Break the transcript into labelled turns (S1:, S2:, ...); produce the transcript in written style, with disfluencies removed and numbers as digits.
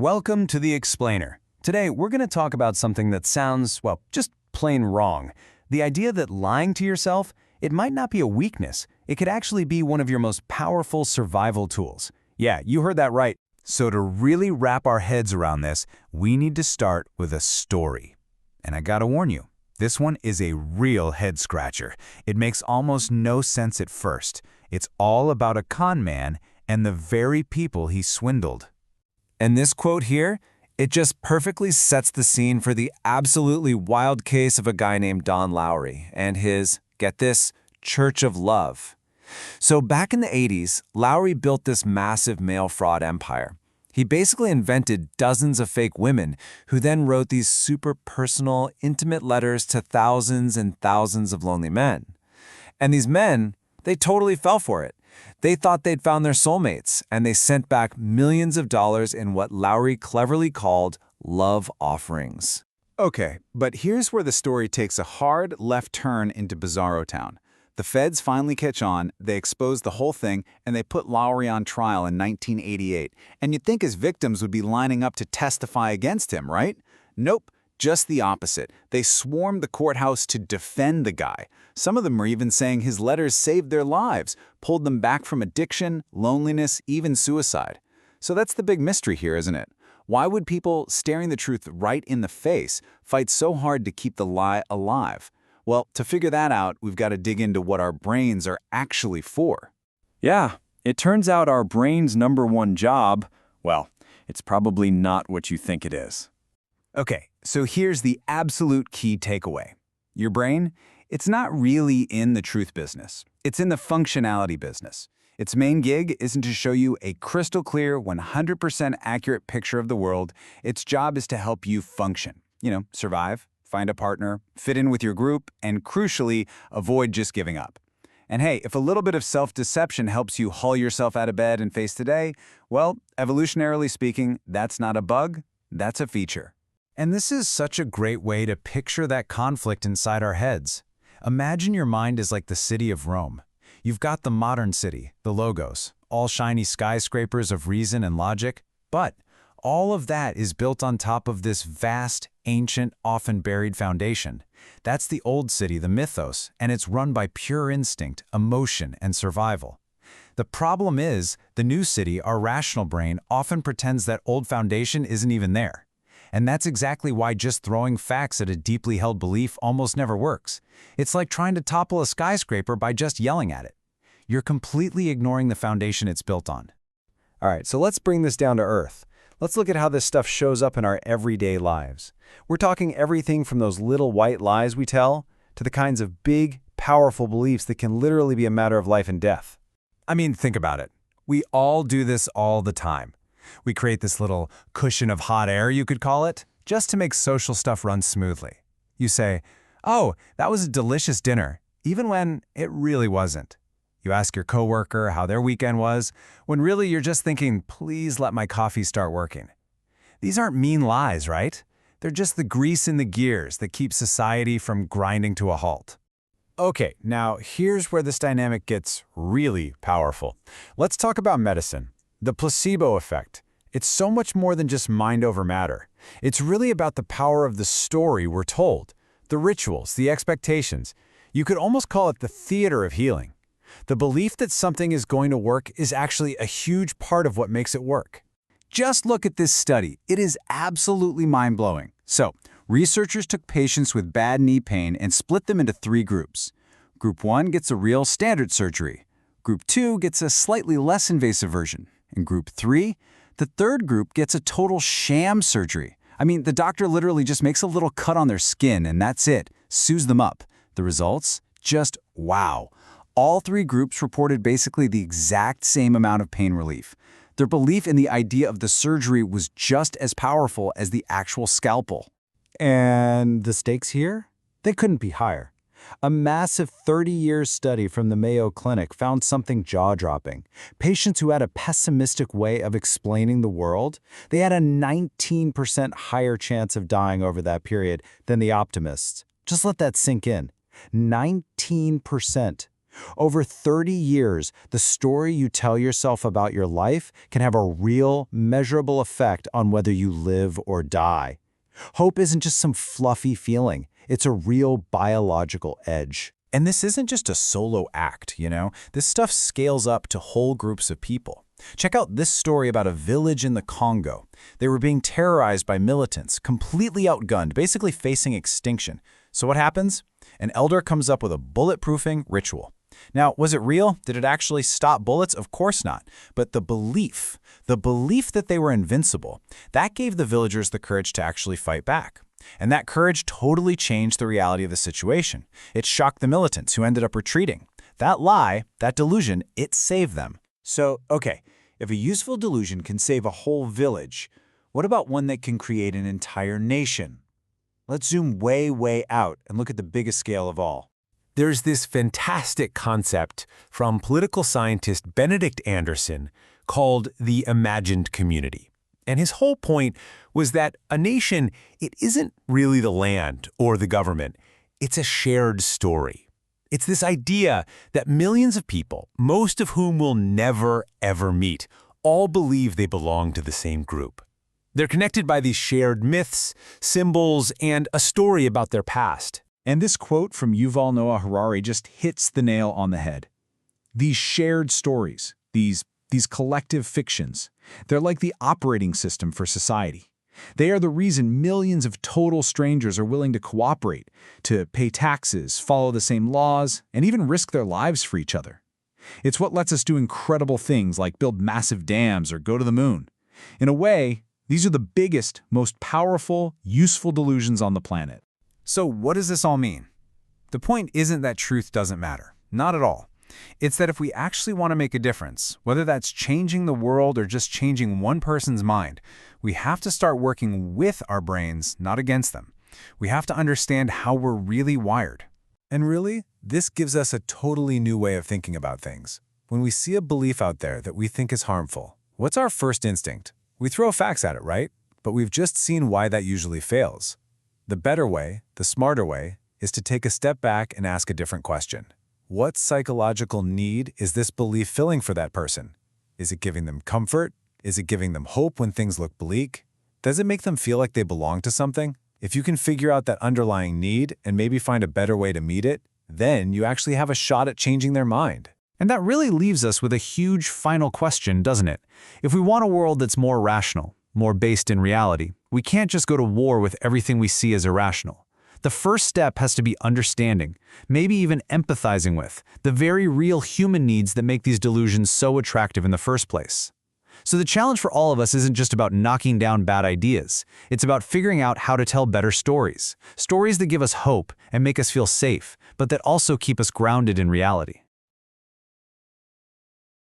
S1: Welcome to The Explainer. Today, we're going to talk about something that sounds, well, just plain wrong. The idea that lying to yourself, it might not be a weakness. It could actually be one of your most powerful survival tools. Yeah, you heard that right. So to really wrap our heads around this, we need to start with a story. And I gotta warn you, this one is a real head-scratcher. It makes almost no sense at first. It's all about a con man and the very people he swindled. And this quote here, it just perfectly sets the scene for the absolutely wild case of a guy named Don Lowry and his, get this, Church of Love. So back in the 80s, Lowry built this massive mail fraud empire. He basically invented dozens of fake women who then wrote these super personal, intimate letters to thousands and thousands of lonely men. And these men, they totally fell for it. They thought they'd found their soulmates, and they sent back millions of dollars in what Lowry cleverly called love offerings.
S2: Okay, but here's where the story takes a hard left turn into Bizarro Town. The feds finally catch on, they expose the whole thing, and they put Lowry on trial in 1988. And you'd think his victims would be lining up to testify against him, right? Nope. Just the opposite. They swarmed the courthouse to defend the guy. Some of them were even saying his letters saved their lives, pulled them back from addiction, loneliness, even suicide. So that's the big mystery here, isn't it? Why would people, staring the truth right in the face, fight so hard to keep the lie alive? Well, to figure that out, we've got to dig into what our brains are actually for.
S1: Yeah, it turns out our brain's number one job, well, it's probably not what you think it is.
S2: Okay, so here's the absolute key takeaway. Your brain, it's not really in the truth business. It's in the functionality business. Its main gig isn't to show you a crystal clear, 100% accurate picture of the world. Its job is to help you function. Survive, find a partner, fit in with your group, and crucially, avoid just giving up. And hey, if a little bit of self-deception helps you haul yourself out of bed and face today, well, evolutionarily speaking, that's not a bug, that's a feature.
S1: And this is such a great way to picture that conflict inside our heads. Imagine your mind is like the city of Rome. You've got the modern city, the logos, all shiny skyscrapers of reason and logic, but all of that is built on top of this vast, ancient, often buried foundation. That's the old city, the mythos, and it's run by pure instinct, emotion, and survival. The problem is, the new city, our rational brain, often pretends that old foundation isn't even there. And that's exactly why just throwing facts at a deeply held belief almost never works. It's like trying to topple a skyscraper by just yelling at it. You're completely ignoring the foundation it's built on. All right, so let's bring this down to earth. Let's look at how this stuff shows up in our everyday lives. We're talking everything from those little white lies we tell to the kinds of big, powerful beliefs that can literally be a matter of life and death. I mean, think about it. We all do this all the time. We create this little cushion of hot air, you could call it, just to make social stuff run smoothly. You say, "Oh, that was a delicious dinner," even when it really wasn't. You ask your coworker how their weekend was, when really you're just thinking, "Please let my coffee start working." These aren't mean lies, right? They're just the grease in the gears that keep society from grinding to a halt. Okay, now here's where this dynamic gets really powerful. Let's talk about medicine. The placebo effect. It's so much more than just mind over matter. It's really about the power of the story we're told, the rituals, the expectations. You could almost call it the theater of healing. The belief that something is going to work is actually a huge part of what makes it work. Just look at this study. It is absolutely mind-blowing. So, researchers took patients with bad knee pain and split them into 3 groups. Group 1 gets a real standard surgery. Group 2 gets a slightly less invasive version. In Group 3, the third group gets a total sham surgery. I mean, the doctor literally just makes a little cut on their skin and that's it, sews them up. The results? Just wow. All 3 groups reported basically the exact same amount of pain relief. Their belief in the idea of the surgery was just as powerful as the actual scalpel. And the stakes here? They couldn't be higher. A massive 30-year study from the Mayo Clinic found something jaw-dropping. Patients who had a pessimistic way of explaining the world, they had a 19% higher chance of dying over that period than the optimists. Just let that sink in. 19%.
S2: Over 30 years, the story you tell yourself about your life can have a real, measurable effect on whether you live or die. Hope isn't just some fluffy feeling. It's a real biological edge.
S1: And this isn't just a solo act, you know? This stuff scales up to whole groups of people. Check out this story about a village in the Congo. They were being terrorized by militants, completely outgunned, basically facing extinction. So what happens? An elder comes up with a bulletproofing ritual. Now, was it real? Did it actually stop bullets? Of course not. But the belief that they were invincible, that gave the villagers the courage to actually fight back. And that courage totally changed the reality of the situation. It shocked the militants who ended up retreating. That lie, that delusion, it saved them.
S2: So, okay, if a useful delusion can save a whole village, what about one that can create an entire nation? Let's zoom way, way out and look at the biggest scale of all.
S3: There's this fantastic concept from political scientist Benedict Anderson called the imagined community. And his whole point was that a nation, it isn't really the land or the government. It's a shared story. It's this idea that millions of people, most of whom will never, ever meet, all believe they belong to the same group. They're connected by these shared myths, symbols, and a story about their past.
S2: And this quote from Yuval Noah Harari just hits the nail on the head. These shared stories, these collective fictions, they're like the operating system for society. They are the reason millions of total strangers are willing to cooperate, to pay taxes, follow the same laws, and even risk their lives for each other. It's what lets us do incredible things like build massive dams or go to the moon. In a way, these are the biggest, most powerful, useful delusions on the planet.
S1: So what does this all mean? The point isn't that truth doesn't matter. Not at all. It's that if we actually want to make a difference, whether that's changing the world or just changing one person's mind, we have to start working with our brains, not against them. We have to understand how we're really wired. And really, this gives us a totally new way of thinking about things. When we see a belief out there that we think is harmful, what's our first instinct? We throw facts at it, right? But we've just seen why that usually fails. The better way, the smarter way, is to take a step back and ask a different question. What psychological need is this belief filling for that person? Is it giving them comfort? Is it giving them hope when things look bleak? Does it make them feel like they belong to something? If you can figure out that underlying need and maybe find a better way to meet it, then you actually have a shot at changing their mind. And that really leaves us with a huge final question, doesn't it? If we want a world that's more rational, more based in reality, we can't just go to war with everything we see as irrational. The first step has to be understanding, maybe even empathizing with, the very real human needs that make these delusions so attractive in the first place. So the challenge for all of us isn't just about knocking down bad ideas. It's about figuring out how to tell better stories. Stories that give us hope and make us feel safe, but that also keep us grounded in reality.